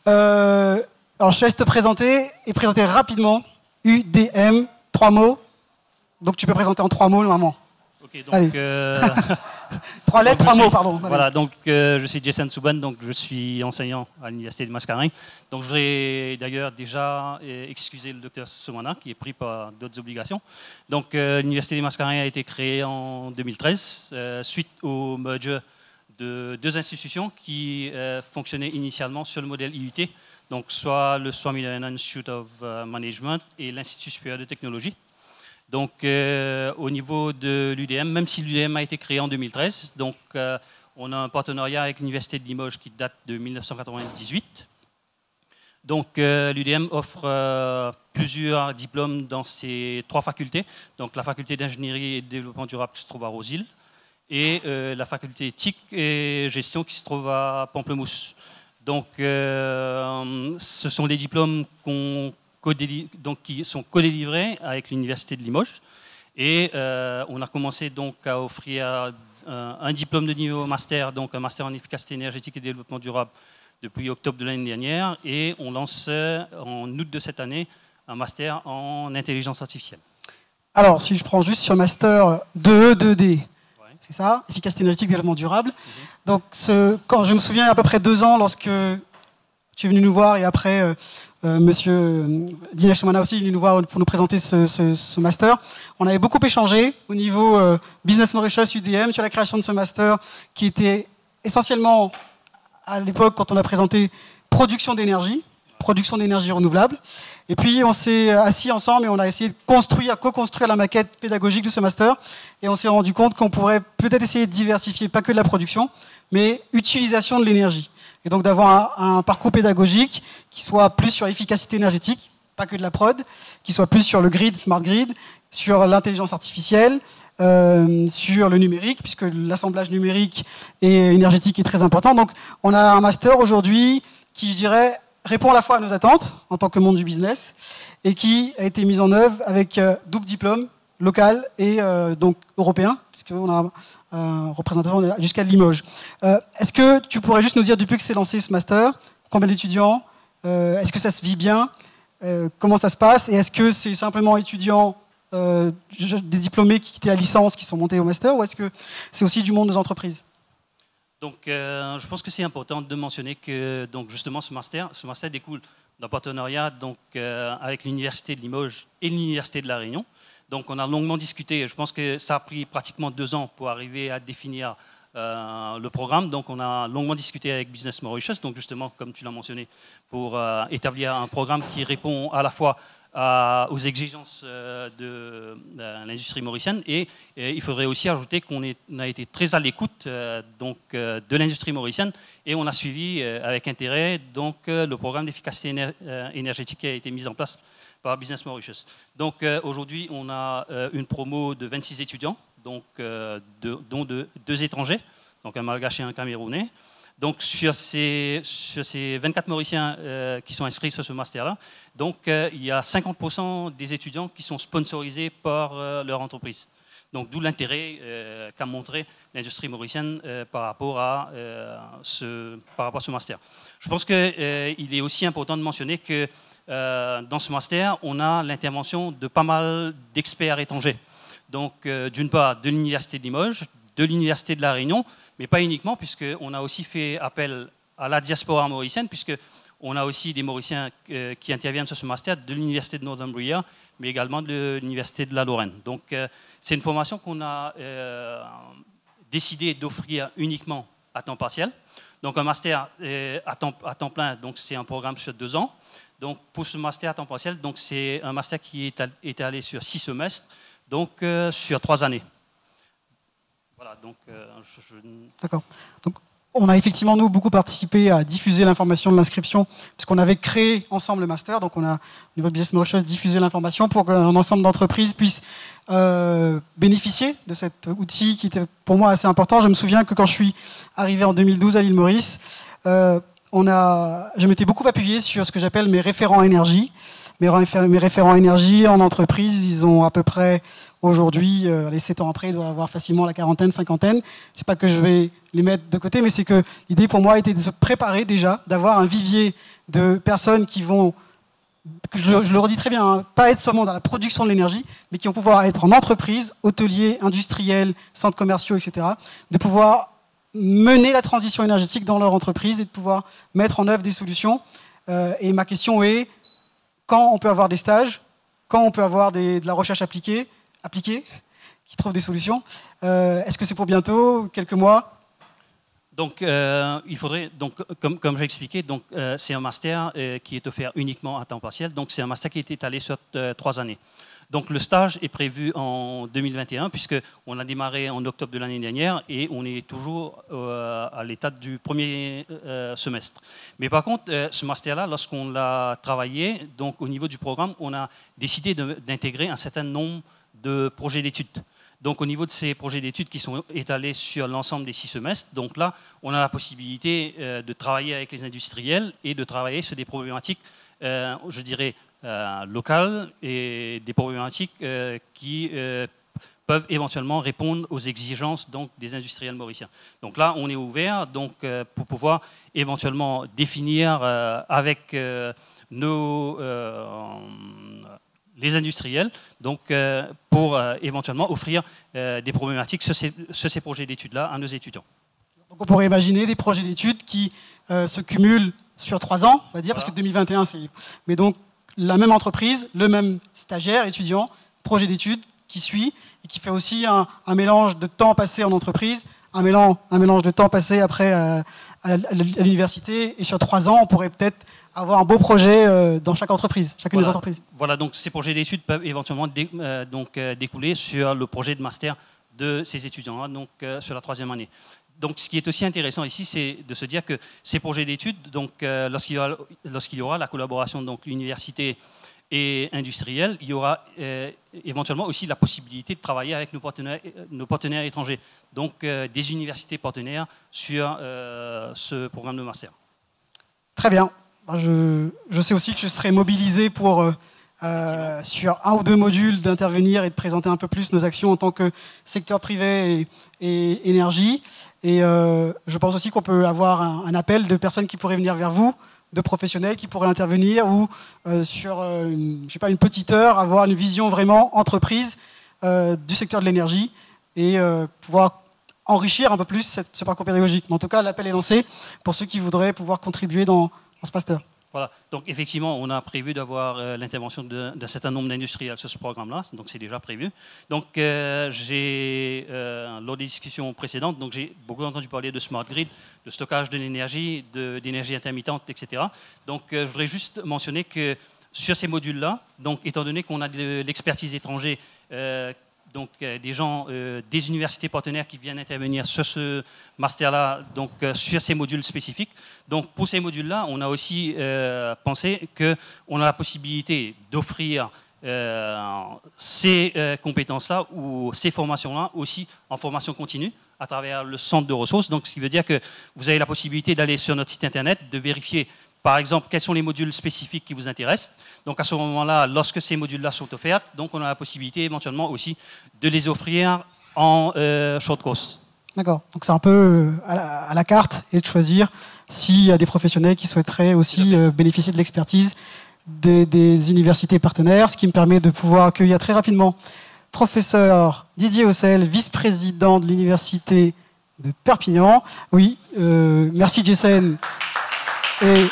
Alors, je te laisse te présenter et présenter rapidement UDM, 3 mots. Donc, tu peux présenter en 3 mots, normalement. Ok, donc... 3 lettres, 3 mots, pardon. Voilà, donc je suis Jason Souban, donc je suis enseignant à l'Université de Mascarenhas. Donc je voudrais d'ailleurs déjà excuser le docteur Somana qui est pris par d'autres obligations. Donc l'Université de Mascarenhas a été créée en 2013 suite au merger de 2 institutions qui fonctionnaient initialement sur le modèle IUT, donc soit le Swamidayan Institute of Management et l'Institut supérieur de technologie. Donc, au niveau de l'UDM, même si l'UDM a été créé en 2013, donc, on a un partenariat avec l'Université de Limoges qui date de 1998. Donc, l'UDM offre plusieurs diplômes dans ces 3 facultés. Donc, la faculté d'ingénierie et de développement durable qui se trouve à Rosil et la faculté éthique et gestion qui se trouve à Pamplemousse. Donc, ce sont des diplômes qui sont co-délivrés avec l'Université de Limoges. Et on a commencé donc à offrir un diplôme de niveau master, donc un master en efficacité énergétique et développement durable depuis octobre de l'année dernière. Et on lance en août de cette année un master en intelligence artificielle. Alors, si je prends juste sur master 2E, 2D, c'est ça, efficacité énergétique et développement durable. Donc, quand je me souviens, il y a à peu près 2 ans, lorsque tu es venu nous voir et après... Monsieur Dinesh Somana aussi est venu nous voir pour nous présenter ce master. On avait beaucoup échangé au niveau Business Mauritius, UDM, sur la création de ce master qui était essentiellement, à l'époque, quand on a présenté, production d'énergie renouvelable. Et puis on s'est assis ensemble et on a essayé de co-construire la maquette pédagogique de ce master. Et on s'est rendu compte qu'on pourrait peut-être essayer de diversifier, pas que de la production, mais utilisation de l'énergie. Et donc d'avoir un parcours pédagogique qui soit plus sur l'efficacité énergétique, pas que de la prod, qui soit plus sur le grid, smart grid, sur l'intelligence artificielle, sur le numérique, puisque l'assemblage numérique et énergétique est très important. Donc on a un master aujourd'hui qui, je dirais, répond à la fois à nos attentes en tant que monde du business et qui a été mis en œuvre avec double diplôme local et donc européen, puisqu'on a représentation jusqu'à Limoges. Est-ce que tu pourrais juste nous dire, depuis que c'est lancé ce master, combien d'étudiants, est-ce que ça se vit bien, comment ça se passe, et est-ce que c'est simplement étudiants, des diplômés qui quittent la licence, qui sont montés au master, ou est-ce que c'est aussi du monde des entreprises? Donc, je pense que c'est important de mentionner que donc, justement ce master découle d'un partenariat donc, avec l'Université de Limoges et l'Université de La Réunion. Donc on a longuement discuté, je pense que ça a pris pratiquement 2 ans pour arriver à définir le programme. Donc on a longuement discuté avec Business Mauritius, donc justement comme tu l'as mentionné, pour établir un programme qui répond à la fois aux exigences de l'industrie mauricienne et il faudrait aussi ajouter qu'on a été très à l'écoute de l'industrie mauricienne et on a suivi avec intérêt donc, le programme d'efficacité énergétique qui a été mis en place par Business Mauritius. Donc aujourd'hui, on a une promo de 26 étudiants, donc, dont 2 étrangers, donc un malgache et un camerounais. Donc sur ces 24 Mauriciens qui sont inscrits sur ce master-là, donc il y a 50% des étudiants qui sont sponsorisés par leur entreprise. Donc d'où l'intérêt qu'a montré l'industrie mauricienne par rapport à ce master. Je pense qu'il est aussi important de mentionner que dans ce master, on a l'intervention de pas mal d'experts étrangers. Donc, d'une part, de l'Université de Limoges, de l'Université de La Réunion, mais pas uniquement, puisqu'on a aussi fait appel à la diaspora mauricienne, puisqu'on a aussi des Mauriciens qui interviennent sur ce master de l'Université de Northumbria, mais également de l'Université de la Lorraine. Donc, c'est une formation qu'on a décidé d'offrir uniquement à temps partiel. Donc, un master à temps plein, donc c'est un programme sur 2 ans. Donc, pour ce master à temps partiel, c'est un master qui est étalé sur 6 semestres, donc sur 3 années. Voilà, donc D'accord. Donc, on a effectivement, nous, beaucoup participé à diffuser l'information de l'inscription, puisqu'on avait créé ensemble le master. Donc, on a, au niveau de Business Mauritius, diffusé l'information pour qu'un ensemble d'entreprises puissent bénéficier de cet outil qui était pour moi assez important. Je me souviens que quand je suis arrivé en 2012 à l'île Maurice, je m'étais beaucoup appuyé sur ce que j'appelle mes référents énergie. mes référents énergie en entreprise, ils ont à peu près aujourd'hui, les 7 ans après, ils doivent avoir facilement la quarantaine, cinquantaine. C'est pas que je vais les mettre de côté, mais c'est que l'idée pour moi était de se préparer déjà, d'avoir un vivier de personnes qui vont, je le redis très bien, hein, pas être seulement dans la production de l'énergie, mais qui vont pouvoir être en entreprise, hôteliers, industriels, centres commerciaux, etc., de pouvoir mener la transition énergétique dans leur entreprise et de pouvoir mettre en œuvre des solutions. Et ma question est, quand on peut avoir des stages, quand on peut avoir de la recherche appliquée, qui trouve des solutions, est-ce que c'est pour bientôt, quelques mois? Donc, il faudrait, donc, comme j'ai expliqué, donc, c'est un master qui est offert uniquement à temps partiel. Donc, c'est un master qui est étalé sur 3 années. Donc, le stage est prévu en 2021, puisqu'on a démarré en octobre de l'année dernière et on est toujours à l'état du premier semestre. Mais par contre, ce master-là, lorsqu'on l'a travaillé, donc, au niveau du programme, on a décidé d'intégrer un certain nombre de projets d'études. Donc, au niveau de ces projets d'études qui sont étalés sur l'ensemble des 6 semestres, donc là, on a la possibilité de travailler avec les industriels et de travailler sur des problématiques, je dirais, locales et des problématiques qui peuvent éventuellement répondre aux exigences donc, des industriels mauriciens. Donc là, on est ouvert donc, pour pouvoir éventuellement définir avec les industriels, donc pour éventuellement offrir des problématiques sur ces projets d'études-là à nos étudiants. Donc on pourrait imaginer des projets d'études qui se cumulent sur 3 ans, on va dire, parce que 2021, c'est... Mais donc, la même entreprise, le même stagiaire, étudiant, projet d'études qui suit et qui fait aussi un mélange de temps passé en entreprise, un mélange de temps passé après à l'université. Et sur 3 ans, on pourrait peut-être avoir un beau projet dans chaque entreprise, chacune des entreprises. Voilà, donc ces projets d'études peuvent éventuellement découler sur le projet de master de ces étudiants-là, donc sur la 3e année. Donc ce qui est aussi intéressant ici, c'est de se dire que ces projets d'études, donc lorsqu'il y aura la collaboration donc université et industrielle, il y aura éventuellement aussi la possibilité de travailler avec nos partenaires étrangers, donc des universités partenaires sur ce programme de master. Très bien. Je sais aussi que je serai mobilisé pour, sur 1 ou 2 modules, d'intervenir et de présenter un peu plus nos actions en tant que secteur privé et énergie. Et je pense aussi qu'on peut avoir un appel de personnes qui pourraient venir vers vous, de professionnels qui pourraient intervenir ou sur je sais pas, une petite heure, avoir une vision vraiment entreprise du secteur de l'énergie et pouvoir enrichir un peu plus ce parcours pédagogique. Mais en tout cas, l'appel est lancé pour ceux qui voudraient pouvoir contribuer dans ce master. Voilà, donc effectivement, on a prévu d'avoir l'intervention d'un certain nombre d'industriels sur ce programme-là, donc c'est déjà prévu. Donc lors des discussions précédentes, donc j'ai beaucoup entendu parler de smart grid, de stockage de l'énergie, d'énergie intermittente, etc. Donc je voudrais juste mentionner que sur ces modules-là, donc étant donné qu'on a de l'expertise étrangère, donc des gens des universités partenaires qui viennent intervenir sur ce master-là, donc sur ces modules spécifiques. Donc pour ces modules-là, on a aussi pensé qu'on a la possibilité d'offrir ces compétences-là ou ces formations-là aussi en formation continue à travers le centre de ressources. Donc ce qui veut dire que vous avez la possibilité d'aller sur notre site internet, de vérifier par exemple, quels sont les modules spécifiques qui vous intéressent. Donc à ce moment-là, lorsque ces modules-là sont offerts, donc on a la possibilité éventuellement aussi de les offrir en short course. D'accord. Donc c'est un peu à la carte et de choisir s'il y a des professionnels qui souhaiteraient aussi bénéficier de l'expertise des universités partenaires, ce qui me permet de pouvoir accueillir très rapidement professeur Didier Hossel, vice-président de l'université de Perpignan. Oui, merci Jason. Et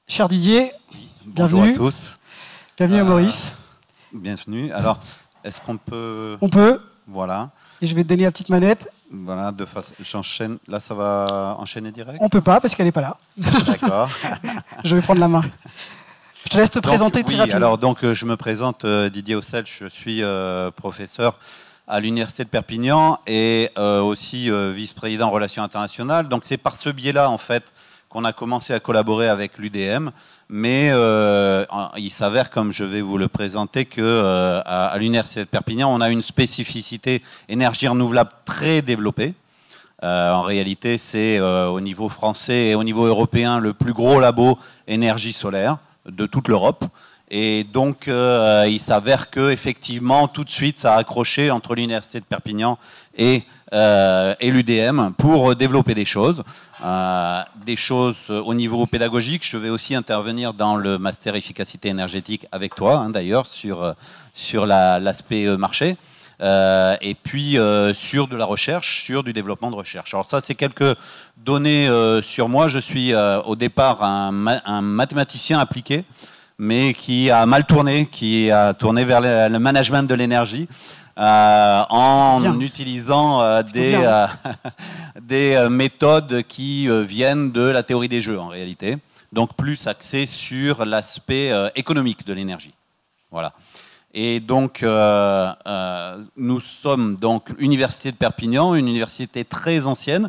cher Didier, bienvenue. Bonjour à tous. Bienvenue à Maurice. Bienvenue. Alors, est-ce qu'on peut... On peut. Voilà. Et je vais te donner la petite manette. Voilà, de face. J'enchaîne. Là, ça va enchaîner direct? On peut pas parce qu'elle n'est pas là. D'accord. Je vais prendre la main. Je te laisse te présenter très rapidement. Alors, donc, je me présente, Didier Hossel, je suis professeur à l'Université de Perpignan et aussi vice-président relations internationales. Donc, c'est par ce biais-là, en fait, qu'on a commencé à collaborer avec l'UDM, mais il s'avère, comme je vais vous le présenter, qu'à l'Université de Perpignan, on a une spécificité énergie renouvelable très développée. En réalité, c'est au niveau français et au niveau européen le plus gros labo énergie solaire de toute l'Europe. Et donc, il s'avère que effectivement, tout de suite, ça a accroché entre l'Université de Perpignan et l'UDM pour développer des choses au niveau pédagogique. Je vais aussi intervenir dans le master efficacité énergétique avec toi, hein, d'ailleurs, sur l'aspect marché. Et puis sur de la recherche, sur du développement de recherche. Alors ça, c'est quelques données sur moi. Je suis au départ un mathématicien appliqué, mais qui a mal tourné, qui a tourné vers le management de l'énergie en utilisant des méthodes qui viennent de la théorie des jeux en réalité. Donc plus axé sur l'aspect économique de l'énergie. Voilà. Et donc, nous sommes donc Université de Perpignan, une université très ancienne,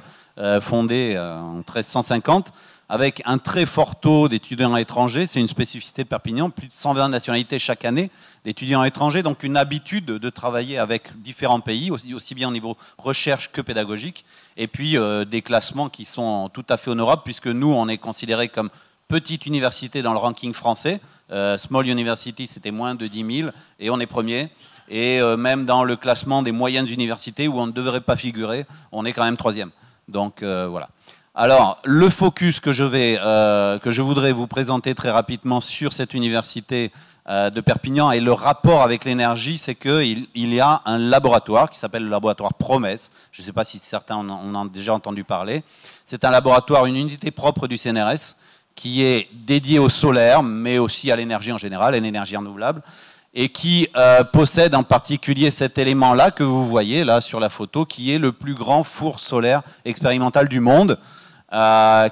fondée en 1350, avec un très fort taux d'étudiants étrangers. C'est une spécificité de Perpignan, plus de 120 nationalités chaque année d'étudiants étrangers, donc une habitude de travailler avec différents pays, aussi bien au niveau recherche que pédagogique, et puis des classements qui sont tout à fait honorables, puisque nous, on est considérés comme petite université dans le ranking français. Small University, c'était moins de 10 000, et on est premier. Et même dans le classement des moyennes universités, où on ne devrait pas figurer, on est quand même troisième. Donc voilà. Alors, le focus que je voudrais vous présenter très rapidement sur cette université de Perpignan et le rapport avec l'énergie, c'est qu'il y a un laboratoire qui s'appelle le laboratoire Promesse. Je ne sais pas si certains en ont déjà entendu parler. C'est un laboratoire, une unité propre du CNRS, qui est dédié au solaire, mais aussi à l'énergie en général, à l'énergie renouvelable, et qui possède en particulier cet élément-là que vous voyez là sur la photo, qui est le plus grand four solaire expérimental du monde,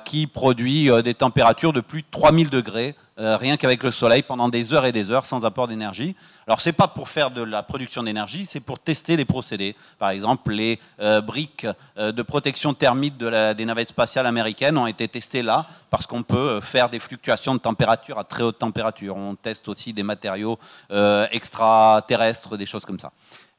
qui produit des températures de plus de 3000 degrés, rien qu'avec le soleil, pendant des heures et des heures, sans apport d'énergie. Alors, ce n'est pas pour faire de la production d'énergie, c'est pour tester des procédés. Par exemple, les briques de protection thermique des navettes spatiales américaines ont été testées là, parce qu'on peut faire des fluctuations de température à très haute température. On teste aussi des matériaux extraterrestres, des choses comme ça.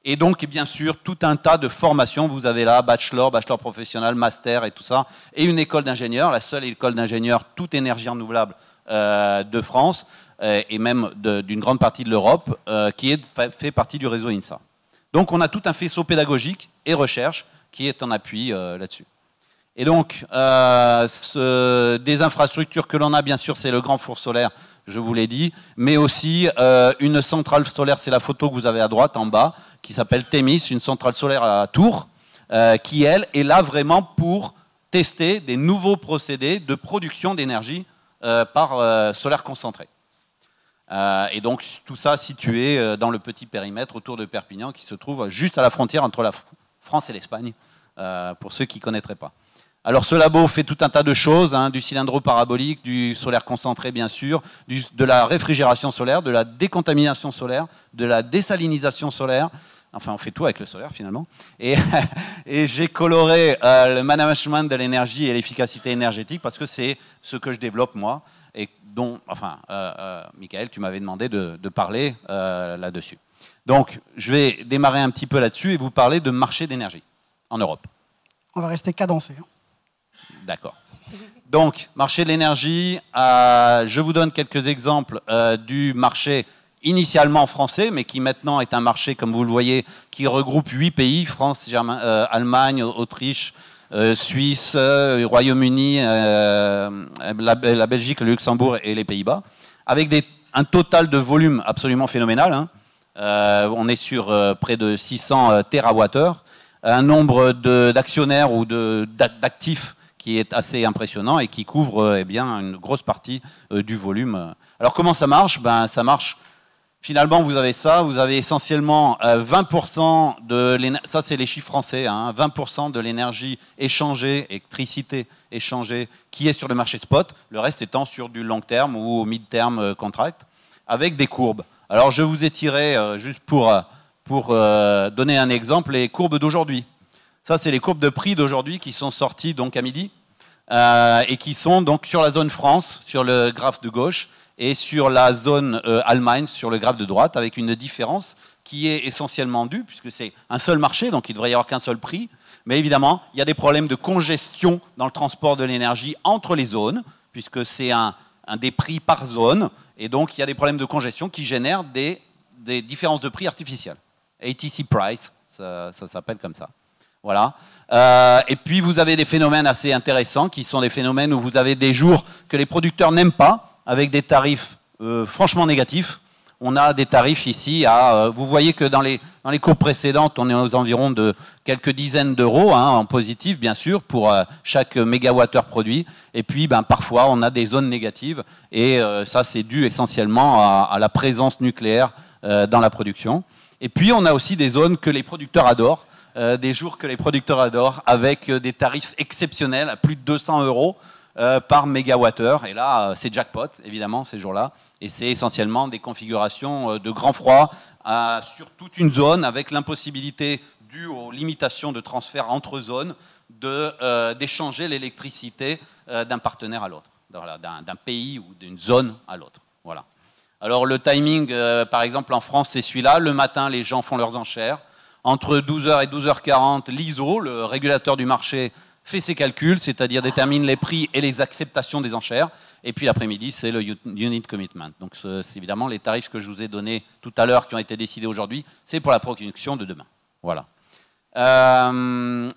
Et donc, bien sûr, tout un tas de formations. Vous avez là bachelor professionnel, master et tout ça, et une école d'ingénieurs, la seule école d'ingénieurs toute énergie renouvelable de France, et même d'une grande partie de l'Europe, qui fait partie du réseau INSA. Donc, on a tout un faisceau pédagogique et recherche qui est en appui là-dessus. Et donc, des infrastructures que l'on a, bien sûr, c'est le grand four solaire, je vous l'ai dit, mais aussi une centrale solaire, c'est la photo que vous avez à droite en bas, qui s'appelle Thémis, une centrale solaire à Tours, qui, elle, est là vraiment pour tester des nouveaux procédés de production d'énergie par solaire concentré. Et donc, tout ça situé dans le petit périmètre autour de Perpignan, qui se trouve juste à la frontière entre la France et l'Espagne, pour ceux qui ne connaîtraient pas. Alors ce labo fait tout un tas de choses, hein, du cylindro parabolique, du solaire concentré bien sûr, de la réfrigération solaire, de la décontamination solaire, de la désalinisation solaire. Enfin, on fait tout avec le solaire finalement. Et j'ai coloré le management de l'énergie et l'efficacité énergétique parce que c'est ce que je développe moi et dont, enfin, Michael, tu m'avais demandé de parler là-dessus. Donc, je vais démarrer un petit peu là-dessus et vous parler de marché d'énergie en Europe. On va rester cadencé. D'accord. Donc, marché de l'énergie, je vous donne quelques exemples du marché initialement français, mais qui maintenant est un marché, comme vous le voyez, qui regroupe 8 pays, France, Allemagne, Autriche, Suisse, Royaume-Uni, la Belgique, le Luxembourg et les Pays-Bas, avec un total de volume absolument phénoménal. Hein. On est sur près de 600 TWh, un nombre d'actionnaires ou d'actifs qui est assez impressionnant et qui couvre eh bien, une grosse partie du volume. Alors comment ça marche? Ben, ça marche, finalement vous avez ça, vous avez essentiellement 20% de l'énergie, ça c'est les chiffres français, hein, 20% de l'énergie échangée, électricité échangée, qui est sur le marché spot, le reste étant sur du long terme ou mid-term contract, avec des courbes. Alors je vous ai tiré, juste pour donner un exemple, les courbes d'aujourd'hui. Ça, c'est les courbes de prix d'aujourd'hui qui sont sorties donc à midi et qui sont donc sur la zone France, sur le graphe de gauche, et sur la zone Allemagne, sur le graphe de droite, avec une différence qui est essentiellement due, puisque c'est un seul marché, donc il ne devrait y avoir qu'un seul prix, Mais évidemment, il y a des problèmes de congestion dans le transport de l'énergie entre les zones, puisque c'est un des prix par zone. Et donc, il y a des problèmes de congestion qui génèrent des différences de prix artificielles. ATC price, ça s'appelle comme ça. Voilà. Et puis, vous avez des phénomènes assez intéressants, qui sont des phénomènes où vous avez des jours que les producteurs n'aiment pas, avec des tarifs franchement négatifs. On a des tarifs ici vous voyez que dans les courbes précédentes, on est aux environs de quelques dizaines d'euros, hein, en positif bien sûr, pour chaque mégawattheure produit. Et puis parfois, on a des zones négatives. Et ça, c'est dû essentiellement à la présence nucléaire dans la production. Et puis, on a aussi des zones que les producteurs adorent, des jours que les producteurs adorent, avec des tarifs exceptionnels à plus de 200 euros par mégawattheure. Et là, c'est jackpot, évidemment, ces jours-là. Et c'est essentiellement des configurations de grand froid sur toute une zone, avec l'impossibilité, due aux limitations de transfert entre zones, d'échanger l'électricité d'un partenaire à l'autre, d'un pays ou d'une zone à l'autre. Voilà. Alors le timing, par exemple en France, c'est celui-là. Le matin, les gens font leurs enchères. Entre 12h et 12h40, l'ISO, le régulateur du marché, fait ses calculs, c'est-à-dire détermine les prix et les acceptations des enchères. Et puis l'après-midi, c'est le unit commitment. Donc c'est évidemment les tarifs que je vous ai donnés tout à l'heure, qui ont été décidés aujourd'hui, c'est pour la production de demain. Voilà.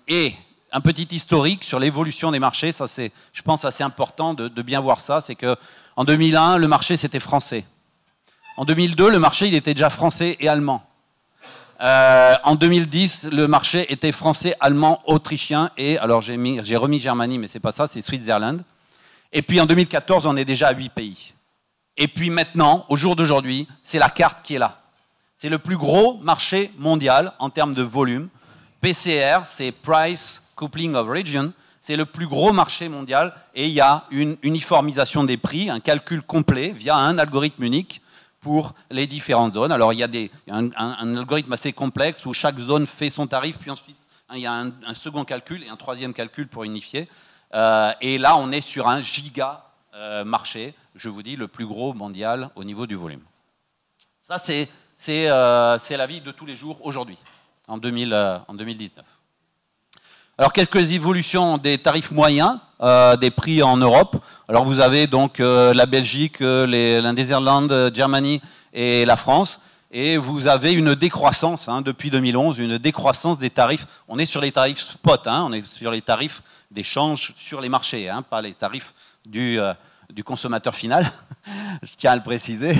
Et un petit historique sur l'évolution des marchés, ça c'est, je pense, assez important de bien voir ça, c'est qu'en 2001, le marché c'était français. En 2002, le marché il était déjà français et allemand. En 2010, le marché était français, allemand, autrichien et, alors j'ai remis Germanie, mais c'est pas ça, c'est Switzerland. Et puis en 2014, on est déjà à 8 pays. Et puis maintenant, au jour d'aujourd'hui, c'est la carte qui est là. C'est le plus gros marché mondial en termes de volume. PCR, c'est Price Coupling of Region. C'est le plus gros marché mondial et il y a une uniformisation des prix, un calcul complet via un algorithme unique pour les différentes zones. Alors il y a un algorithme assez complexe où chaque zone fait son tarif, puis ensuite il y a un second calcul et un troisième calcul pour unifier. Et là, on est sur un giga marché, je vous dis, le plus gros mondial au niveau du volume. Ça, c'est la vie de tous les jours aujourd'hui, en 2019. Alors, quelques évolutions des tarifs moyens des prix en Europe. Alors, vous avez donc la Belgique, les Netherlands, Germany et la France. Et vous avez une décroissance, hein, depuis 2011, une décroissance des tarifs. On est sur les tarifs spot, hein, on est sur les tarifs d'échange sur les marchés, hein, pas les tarifs du consommateur final, je tiens à le préciser.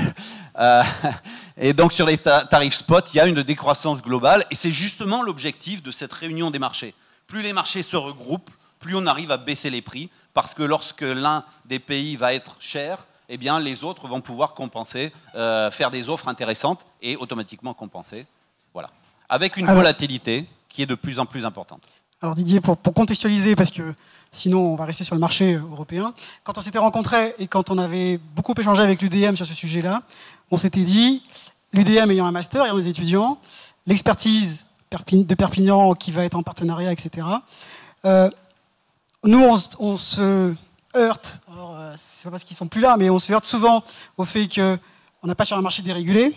Et donc sur les tarifs spot, il y a une décroissance globale, et c'est justement l'objectif de cette réunion des marchés. Plus les marchés se regroupent, plus on arrive à baisser les prix, parce que lorsque l'un des pays va être cher, eh bien, les autres vont pouvoir compenser, faire des offres intéressantes et automatiquement compenser. Voilà. Avec une volatilité qui est de plus en plus importante. Alors Didier, pour contextualiser, parce que sinon on va rester sur le marché européen, quand on s'était rencontrés et quand on avait beaucoup échangé avec l'UDM sur ce sujet-là, on s'était dit, l'UDM ayant un master, ayant des étudiants, l'expertise de Perpignan qui va être en partenariat, etc. Nous, on se heurte, c'est pas parce qu'ils sont plus là, mais on se heurte souvent au fait qu'on n'est pas sur un marché dérégulé,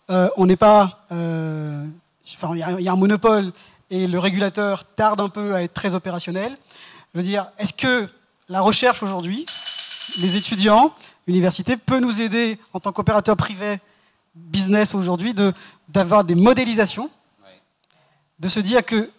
on n'est pas, enfin, il y a un monopole et le régulateur tarde un peu à être très opérationnel. Je veux dire, est-ce que la recherche aujourd'hui, les étudiants, l'université, peut nous aider en tant qu'opérateur privé business aujourd'hui d'avoir des modélisations, de se dire que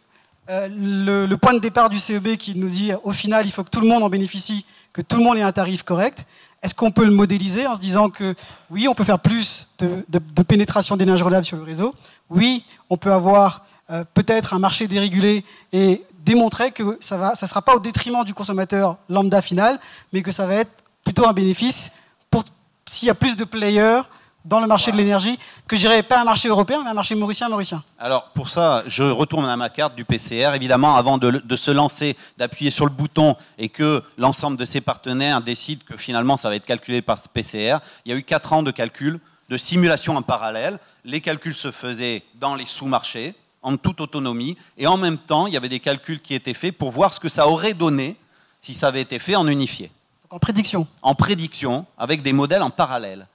le point de départ du CEB qui nous dit au final il faut que tout le monde en bénéficie, que tout le monde ait un tarif correct, est-ce qu'on peut le modéliser en se disant que oui, on peut faire plus de pénétration d'énergie renouvelable sur le réseau, oui, on peut avoir peut-être un marché dérégulé et démontrer que ça ne sera pas au détriment du consommateur lambda final, mais que ça va être plutôt un bénéfice pour s'il y a plus de players dans le marché de l'énergie, que je dirais pas un marché européen, mais un marché mauricien. Alors pour ça, je retourne à ma carte du PCR. Évidemment, avant de se lancer, d'appuyer sur le bouton et que l'ensemble de ses partenaires décident que finalement ça va être calculé par ce PCR, il y a eu 4 ans de calcul, de simulation en parallèle. Les calculs se faisaient dans les sous-marchés, en toute autonomie, et en même temps, il y avait des calculs qui étaient faits pour voir ce que ça aurait donné si ça avait été fait en unifié. Donc en prédiction. En prédiction, avec des modèles en parallèle,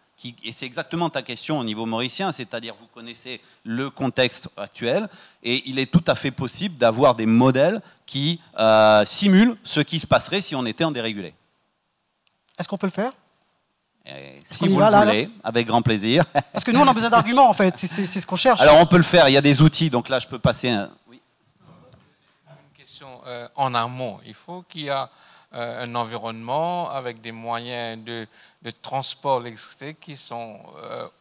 et c'est exactement ta question au niveau mauricien, c'est-à-dire vous connaissez le contexte actuel, et il est tout à fait possible d'avoir des modèles qui simulent ce qui se passerait si on était en dérégulé. Est-ce qu'on peut le faire? Si vous le voulez, avec grand plaisir. Parce que nous, on a besoin d'arguments, en fait. C'est ce qu'on cherche. Alors, on peut le faire. Il y a des outils. Donc là, je peux passer Oui. Une question en amont. Il faut qu'il y ait un environnement avec des moyens de transport de l'électricité qui sont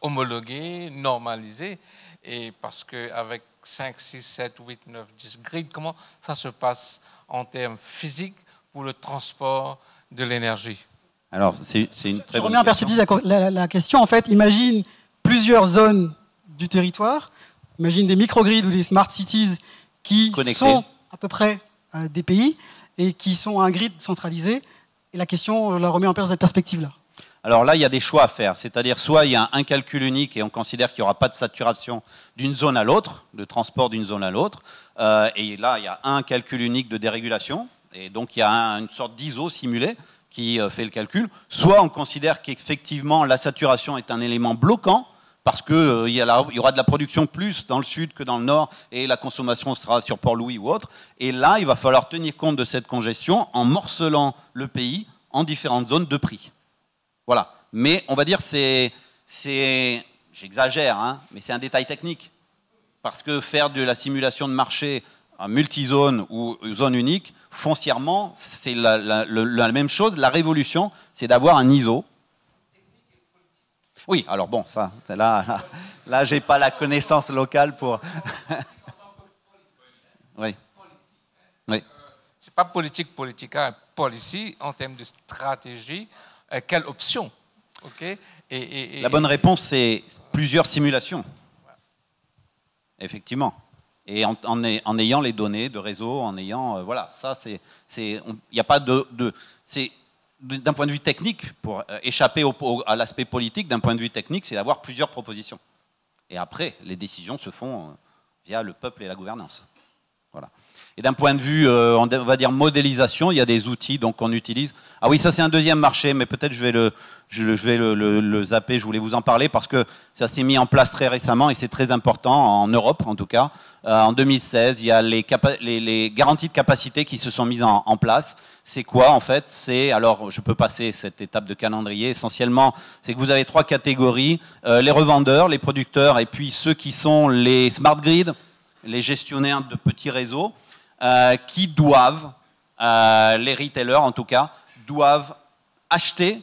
homologués, normalisés. Et parce qu'avec 5, 6, 7, 8, 9, 10 grids, comment ça se passe en termes physiques pour le transport de l'énergie? Alors, c'est une très Je bonne remets en perspective la question. En fait, imagine plusieurs zones du territoire. Imagine des microgrids ou des smart cities qui connectés. sont à peu près des pays et qui sont un grid centralisé. Et la question, on la remet en dans cette perspective-là. Alors là, il y a des choix à faire. C'est-à-dire, soit il y a un calcul unique et on considère qu'il n'y aura pas de saturation d'une zone à l'autre, de transport d'une zone à l'autre. Et là, il y a un calcul unique de dérégulation. Et donc, il y a une sorte d'ISO simulé qui fait le calcul, soit on considère qu'effectivement la saturation est un élément bloquant, parce qu'il y aura de la production plus dans le sud que dans le nord, et la consommation sera sur Port-Louis ou autre, et là il va falloir tenir compte de cette congestion en morcelant le pays en différentes zones de prix. Voilà, mais on va dire j'exagère, hein, mais c'est un détail technique, parce que faire de la simulation de marché en multizone ou zone unique, foncièrement, c'est la même chose. La révolution, c'est d'avoir un ISO. Oui, alors bon, ça, là j'ai pas la connaissance locale pour... Oui. Oui. C'est pas politica, policy, en termes de stratégie, quelle option? Okay. La bonne réponse, c'est plusieurs simulations. Effectivement. Et en ayant les données de réseau, en ayant... voilà, ça, il n'y a pas c'est d'un point de vue technique, pour échapper à l'aspect politique, d'un point de vue technique, c'est d'avoir plusieurs propositions. Et après, les décisions se font via le peuple et la gouvernance. Voilà. Et d'un point de vue, on va dire modélisation, il y a des outils qu'on utilise. Ah oui, ça c'est un deuxième marché, mais peut-être je vais le zapper, je voulais vous en parler parce que ça s'est mis en place très récemment et c'est très important, en Europe en tout cas. En 2016, il y a les garanties de capacité qui se sont mises en place. C'est quoi en fait? Alors je peux passer cette étape de calendrier, essentiellement, c'est que vous avez 3 catégories, les revendeurs, les producteurs et puis ceux qui sont les smart grids, les gestionnaires de petits réseaux, qui doivent, les retailers en tout cas, doivent acheter,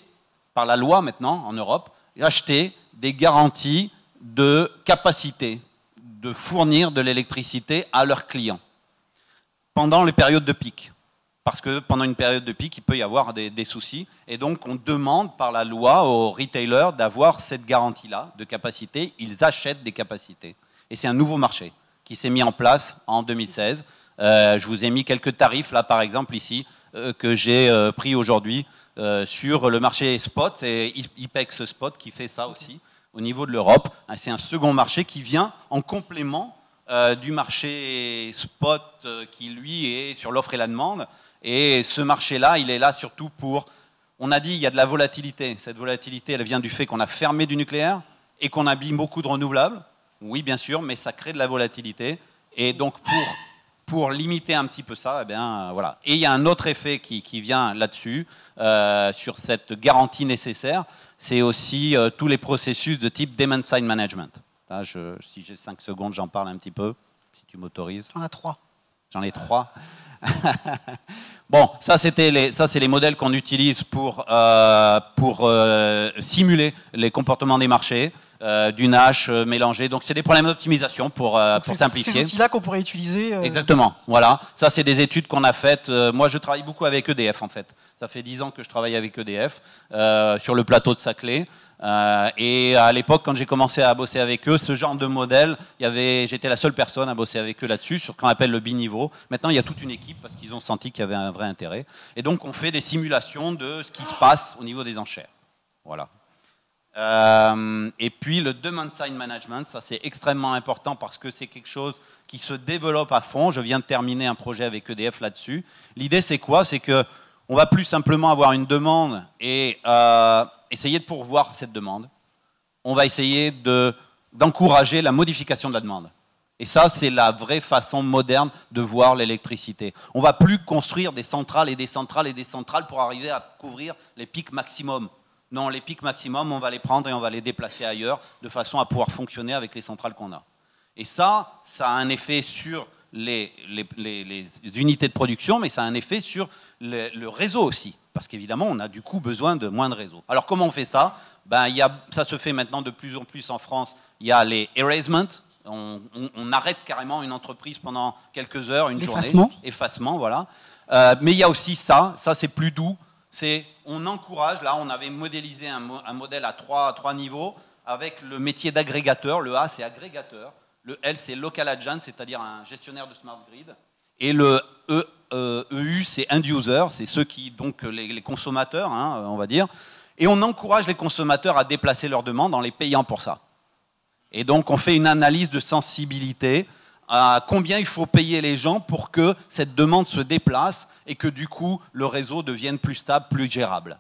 par la loi maintenant en Europe, acheter des garanties de capacité de fournir de l'électricité à leurs clients pendant les périodes de pic. Parce que pendant une période de pic, il peut y avoir des soucis. Et donc, on demande par la loi aux retailers d'avoir cette garantie-là de capacité. Ils achètent des capacités. Et c'est un nouveau marché qui s'est mis en place en 2016. Je vous ai mis quelques tarifs, là, par exemple, ici, que j'ai pris aujourd'hui sur le marché spot. C'est IPEX Spot qui fait ça aussi au niveau de l'Europe. C'est un second marché qui vient en complément du marché spot qui, lui, est sur l'offre et la demande. Et ce marché-là, il est là surtout pour... On a dit, il y a de la volatilité. Cette volatilité, elle vient du fait qu'on a fermé du nucléaire et qu'on a mis beaucoup de renouvelables. Oui, bien sûr, mais ça crée de la volatilité. Et donc, pour limiter un petit peu ça, eh bien, voilà. Et il y a un autre effet qui vient là-dessus, sur cette garantie nécessaire, c'est aussi tous les processus de type demand-side management. Là, si j'ai 5 secondes, j'en parle un petit peu, si tu m'autorises. J'en ai 3. J'en ai 3. Bon, ça c'est les modèles qu'on utilise pour simuler les comportements des marchés, du Nash mélangé. Donc c'est des problèmes d'optimisation pour simplifier. Ces outils-là qu'on pourrait utiliser. Exactement. Voilà. Ça c'est des études qu'on a faites. Moi je travaille beaucoup avec EDF en fait. Ça fait 10 ans que je travaille avec EDF sur le plateau de Saclay. Et à l'époque, quand j'ai commencé à bosser avec eux, ce genre de modèle, j'étais la seule personne à bosser avec eux là-dessus, sur ce qu'on appelle le biniveau. Maintenant, il y a toute une équipe parce qu'ils ont senti qu'il y avait un vrai intérêt. Et donc, on fait des simulations de ce qui se passe au niveau des enchères. Voilà. Et puis, le demand-side management, ça c'est extrêmement important parce que c'est quelque chose qui se développe à fond. Je viens de terminer un projet avec EDF là-dessus. L'idée, c'est quoi? C'est qu'on va plus simplement avoir une demande et essayer de pourvoir cette demande. on va essayer d'encourager la modification de la demande. Et ça, c'est la vraie façon moderne de voir l'électricité. On ne va plus construire des centrales et des centrales et des centrales pour arriver à couvrir les pics maximum. Non, les pics maximum, on va les prendre et on va les déplacer ailleurs de façon à pouvoir fonctionner avec les centrales qu'on a. Et ça a un effet sur les unités de production, mais ça a un effet sur le réseau aussi. Parce qu'évidemment, on a du coup besoin de moins de réseaux. Alors comment on fait ça? Ça se fait maintenant de plus en plus en France. Il y a les erasement. On arrête carrément une entreprise pendant quelques heures, une journée. Effacement, voilà. Mais il y a aussi ça c'est plus doux. On encourage, là on avait modélisé un modèle à trois niveaux avec le métier d'agrégateur. Le A c'est agrégateur, le L c'est local agent, c'est-à-dire un gestionnaire de smart grid. Et le EU c'est end user, c'est ceux qui, donc les consommateurs, on va dire. Et on encourage les consommateurs à déplacer leurs demandes en les payant pour ça. Et donc, on fait une analyse de sensibilité à combien il faut payer les gens pour que cette demande se déplace et que du coup, le réseau devienne plus stable, plus gérable.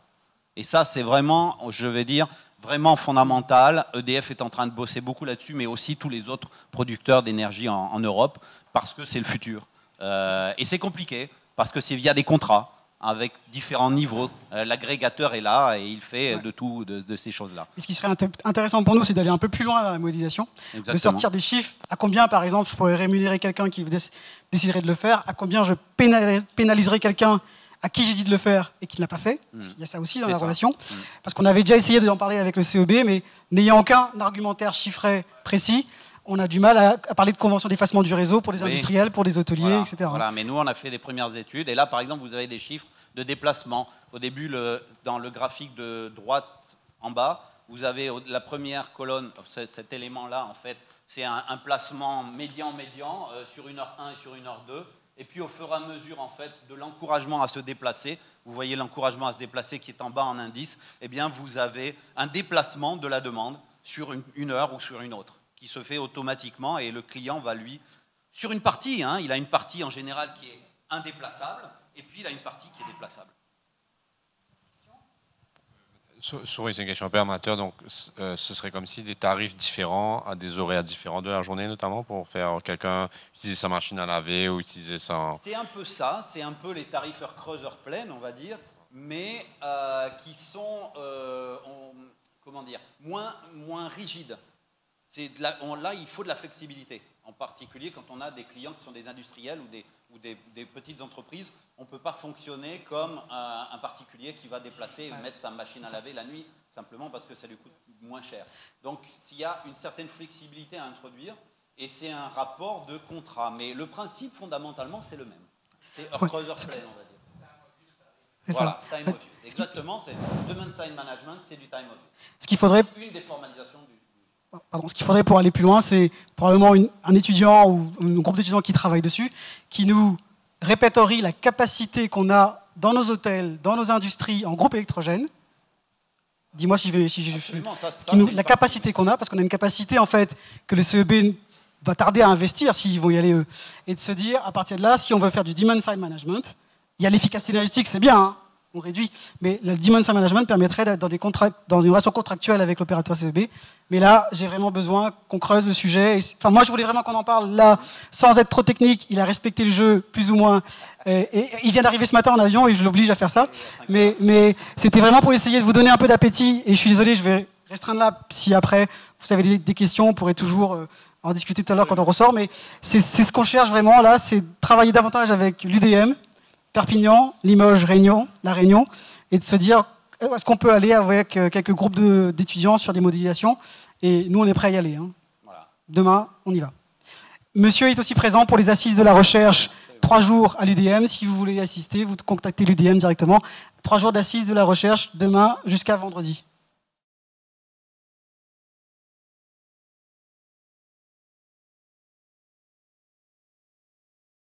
Et ça, c'est vraiment, je vais dire, vraiment fondamental. EDF est en train de bosser beaucoup là-dessus, mais aussi tous les autres producteurs d'énergie en Europe, parce que c'est le futur. Et c'est compliqué, parce que c'est via des contrats, avec différents niveaux. L'agrégateur est là et il fait de tout, de ces choses-là. Et ce qui serait intéressant pour nous, c'est d'aller un peu plus loin dans la modélisation, de sortir des chiffres. À combien, par exemple, je pourrais rémunérer quelqu'un qui déciderait de le faire? À combien je pénaliserais quelqu'un à qui j'ai dit de le faire et qui ne l'a pas fait? Il y a ça aussi dans la relation. Parce qu'on avait déjà essayé d'en parler avec le CEB, mais n'ayant aucun argumentaire chiffré précis, on a du mal à parler de convention d'effacement du réseau pour les industriels, pour les hôteliers, etc. Voilà, mais nous, on a fait des premières études. Et là, par exemple, vous avez des chiffres de déplacement. Au début, dans le graphique de droite en bas, vous avez la première colonne, cet élément-là, en fait, c'est un placement médian sur 1h1 et sur 1h2. Et puis, au fur et à mesure, en fait, de l'encouragement à se déplacer, vous voyez l'encouragement à se déplacer qui est en bas en indice, eh bien, vous avez un déplacement de la demande sur une heure ou sur une autre, qui se fait automatiquement et le client va lui, sur une partie, il a une partie en général qui est indéplaçable et puis il a une partie qui est déplaçable. Oui, c'est une question un peu amateur, donc ce serait comme si des tarifs différents à des horaires différents de la journée notamment pour faire quelqu'un utiliser sa machine à laver ou utiliser sa... C'est un peu ça, c'est un peu les tarifs heure creuse, heure pleine, on va dire, mais qui sont, comment dire, moins rigides. Là, il faut de la flexibilité. En particulier, quand on a des clients qui sont des industriels ou des petites entreprises, on ne peut pas fonctionner comme un particulier qui va déplacer et mettre sa machine à laver la nuit, simplement parce que ça lui coûte moins cher. Donc, s'il y a une certaine flexibilité à introduire, et c'est un rapport de contrat. Mais le principe, fondamentalement, c'est le même. C'est heure creuse, heure pleine, on va dire. Voilà, time of use. Exactement, c'est demand side management, c'est du time of use. Ce qu'il faudrait... Une des formalisations du... Pardon, ce qu'il faudrait pour aller plus loin, c'est probablement un étudiant ou un groupe d'étudiants qui travaillent dessus, qui nous répertorie la capacité qu'on a dans nos hôtels, dans nos industries, en groupe électrogène. Dis-moi la capacité qu'on a, parce qu'on a une capacité en fait que le CEB va tarder à investir s'ils vont y aller eux, et de se dire à partir de là, si on veut faire du demand side management, il y a l'efficacité énergétique, c'est bien. On réduit, mais le demand side management permettrait d'être dans une relation contractuelle avec l'opérateur CEB. Mais là, j'ai vraiment besoin qu'on creuse le sujet. Enfin, moi, je voulais vraiment qu'on en parle là, sans être trop technique. Il a respecté le jeu, plus ou moins. Et il vient d'arriver ce matin en avion et je l'oblige à faire ça. Mais c'était vraiment pour essayer de vous donner un peu d'appétit. Et je suis désolé, je vais restreindre là. Si après, vous avez des questions, on pourrait toujours en discuter tout à l'heure quand on ressort. Mais c'est ce qu'on cherche vraiment là, c'est travailler davantage avec l'UDM, Perpignan, Limoges, La Réunion, et de se dire, est-ce qu'on peut aller avec quelques groupes d'étudiants sur des modélisations? Et nous, on est prêts à y aller. Voilà. Demain, on y va. Monsieur est aussi présent pour les assises de la recherche, 3 jours à l'UDM. Si vous voulez y assister, vous contactez l'UDM directement. 3 jours d'assises de la recherche, demain jusqu'à vendredi.